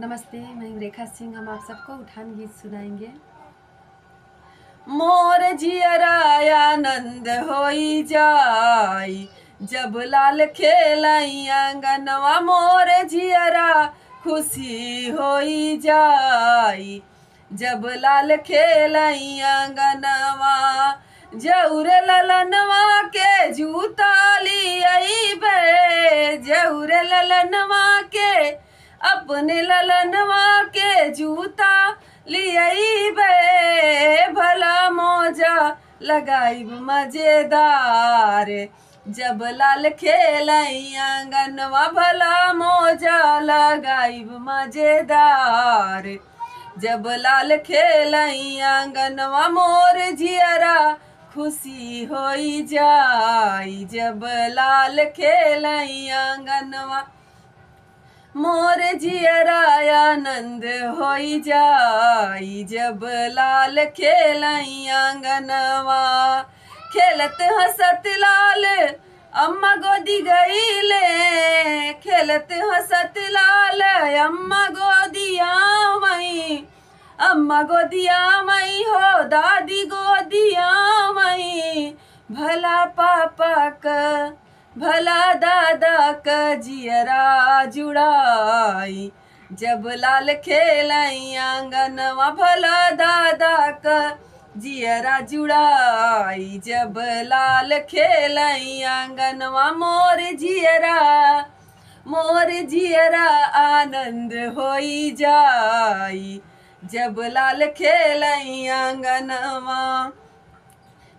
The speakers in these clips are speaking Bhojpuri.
नमस्ते, मैं हूँ रेखा सिंह। हम आप सबको उठान गीत सुनाएंगे। मोर जियरा आनंद होई जाई जब लाल खेलाई आंगनवा। मोर जियरा खुशी होई जाई जब लाल खेलाई आंगनवा। जौरे ललनवा के जूता लियाइबे, जौरे ललनवा के अपने ललनवा के जूता लियाइबे। भला मौजा लगाइब मजेदार जब लाल खेलाई आंगनवा। भला मौजा लगाइब मजेदार जब लाल खेलाई आंगनवा। मोर जियरा खुशी होई जाई जब लाल खेलाई आंगनवा। मोर जियरा आनंद होई जाई जब लाल खेलाई आंगनवा। खेलत हंसत लाल अम्मा गोदी गईले, खेलत हंसत लाल अम्मा गोदिया मई। अम्मा गोदिया मई हो दादी गोदिया मई। भला पापा का भला दादा का जियरा जुड़ाई जब लाल खेलाई आंगनवा। भला दादा का जियरा जुड़ाई जब लाल खेलाई आंगनवा। मोर जियरा आनंद होई जाई जब लाल खेलाई आंगनवा।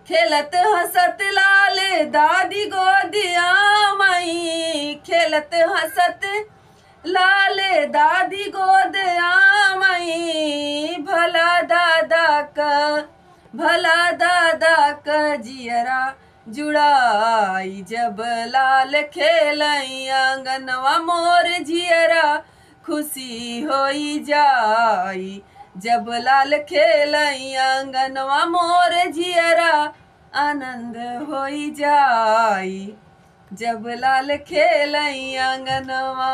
खेलत हंसत लाल दादी गोदिया मई, खेलत हंसत लाल दादी गोदिया मई। भला दादा का जियरा जुड़ाई जब लाल खेलाई आंगनवा। मोर जियरा खुशी होई जाई जब लाल खेलाई आंगनवा। मोर जियरा आनंद होई जाई जब लाल खेलाई आंगनवा।